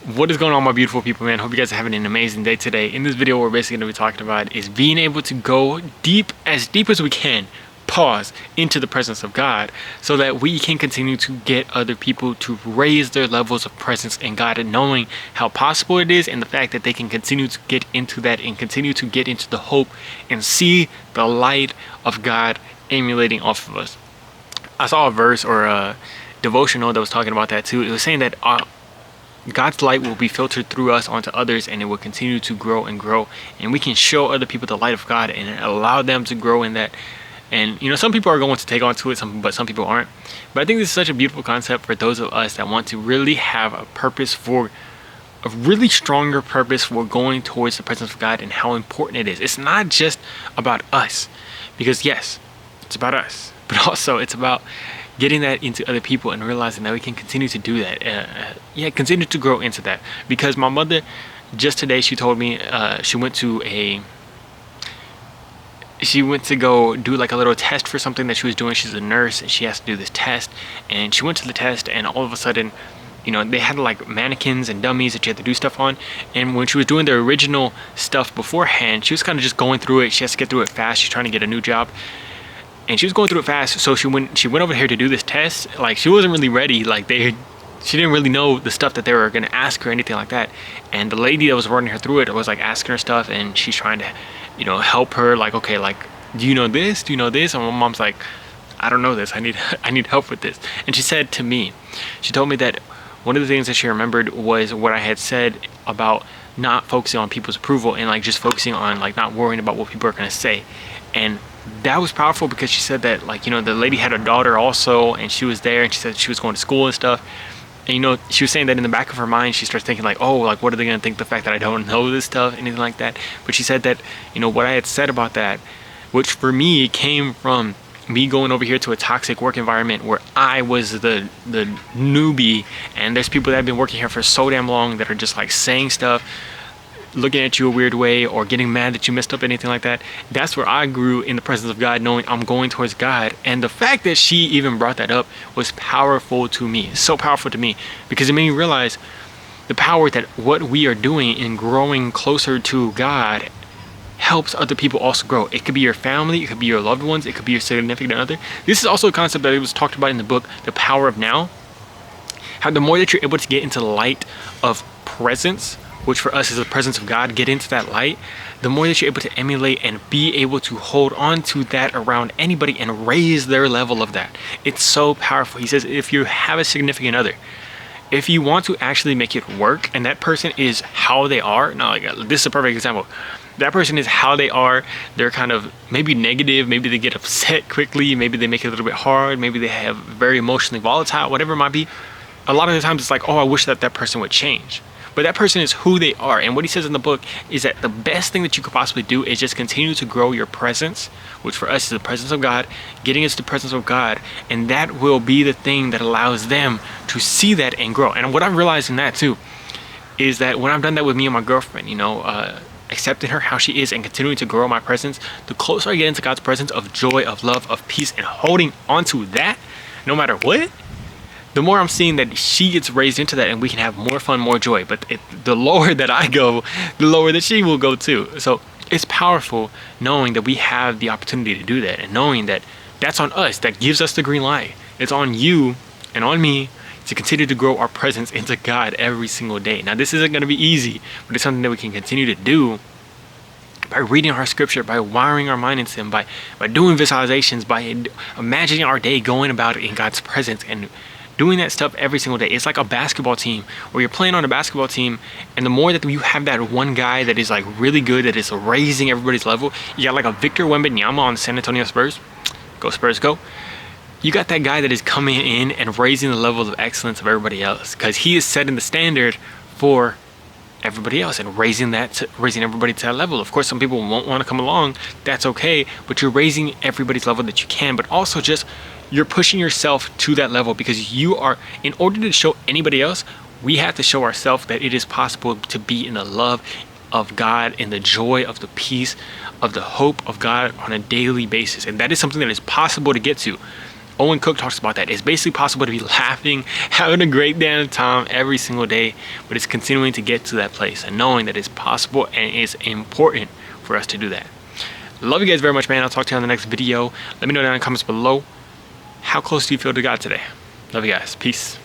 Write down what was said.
What is going on, my beautiful people, man? Hope you guys are having an amazing day today. In this video, what we're basically going to be talking about is being able to go deep as we can, pause, into the presence of God so that we can continue to get other people to raise their levels of presence in God, and knowing how possible it is and the fact that they can continue to get into that and continue to get into the hope and see the light of God emulating off of us. I saw a verse or a devotional that was talking about that too. It was saying that God's light will be filtered through us onto others, and it will continue to grow and grow, and we can show other people the light of God and allow them to grow in that. And some people are going to take on to it, but some people aren't. But I think this is such a beautiful concept for those of us that want to really have a purpose, for a really stronger purpose for going towards the presence of God, and how important it is. It's not just about us, because yes, it's about us, but also it's about getting that into other people and realizing that we can continue to do that. Continue to grow into that. Because my mother, just today, she told me she went to go do like a little test for something that she was doing. She's a nurse and she has to do this test, and she went to the test, and all of a sudden, they had like mannequins and dummies that you had to do stuff on. And when she was doing the original stuff beforehand, she was kind of just going through it. She has to get through it fast. She's trying to get a new job, and she was going through it fast. So she went over here to do this test. Like, she wasn't really ready. Like, she didn't really know the stuff that they were going to ask her or anything like that. And the lady that was running her through it was like asking her stuff, and she's trying to, help her. Like, okay, like, do you know this? Do you know this? And my mom's like, I don't know this. I need help with this. And she said to me, she told me that one of the things that she remembered was what I had said about not focusing on people's approval, and like just focusing on like not worrying about what people are going to say. And that was powerful, because she said that, like, the lady had a daughter also, and she was there, and she said she was going to school and stuff. And she was saying that in the back of her mind, she starts thinking like, oh, like, what are they going to think, the fact that I don't know this stuff, anything like that. But she said that, what I had said about that, which for me came from me going over here to a toxic work environment where I was the newbie, and there's people that have been working here for so damn long that are just like saying stuff, looking at you a weird way, or getting mad that you messed up, anything like that. That's where I grew in the presence of God, knowing I'm going towards God. And the fact that she even brought that up was powerful to me, so powerful to me, because it made me realize the power that what we are doing in growing closer to God helps other people also grow. It could be your family, it could be your loved ones, it could be your significant other. This is also a concept that it was talked about in the book, The Power of Now. How the more that you're able to get into the light of presence, which for us is the presence of God, get into that light, the more that you're able to emulate and be able to hold on to that around anybody and raise their level of that. It's so powerful. He says, if you have a significant other, if you want to actually make it work, and that person is how they are, now like, this is a perfect example. That person is how they are. They're kind of maybe negative, maybe they get upset quickly, maybe they make it a little bit hard, maybe they have very emotionally volatile, whatever it might be. A lot of the times it's like, oh, I wish that person would change. But that person is who they are. And what he says in the book is that the best thing that you could possibly do is just continue to grow your presence, which for us is the presence of God, getting into the presence of God. And that will be the thing that allows them to see that and grow. And what I've realized in that too is that when I've done that with me and my girlfriend, accepting her how she is and continuing to grow my presence, the closer I get into God's presence of joy, of love, of peace, and holding onto that no matter what, the more I'm seeing that she gets raised into that, and we can have more fun, more joy. But the lower that I go, the lower that she will go too. So it's powerful knowing that we have the opportunity to do that, and knowing that that's on us, that gives us the green light. It's on you and on me to continue to grow our presence into God every single day. Now, this isn't going to be easy, but it's something that we can continue to do by reading our scripture, by wiring our mind into Him, by doing visualizations, by imagining our day going about it in God's presence, and doing that stuff every single day. It's like a basketball team, where you're playing on a basketball team, and the more that you have that one guy that is like really good, that is raising everybody's level. You got like a Victor Wembanyama on San Antonio Spurs. Go Spurs, go. You got that guy that is coming in and raising the level of excellence of everybody else, because he is setting the standard for everybody else and raising everybody to that level. Of course, some people won't want to come along. That's okay, but you're raising everybody's level that you can, but also just you're pushing yourself to that level, because you are, in order to show anybody else, we have to show ourselves that it is possible to be in the love of God, in the joy of the peace of the hope of God on a daily basis. And that is something that is possible to get to. Owen Cook talks about that. It's basically possible to be laughing, having a great damn time every single day, but it's continuing to get to that place and knowing that it's possible and it's important for us to do that. Love you guys very much, man. I'll talk to you on the next video. Let me know down in the comments below, how close do you feel to God today? Love you guys. Peace.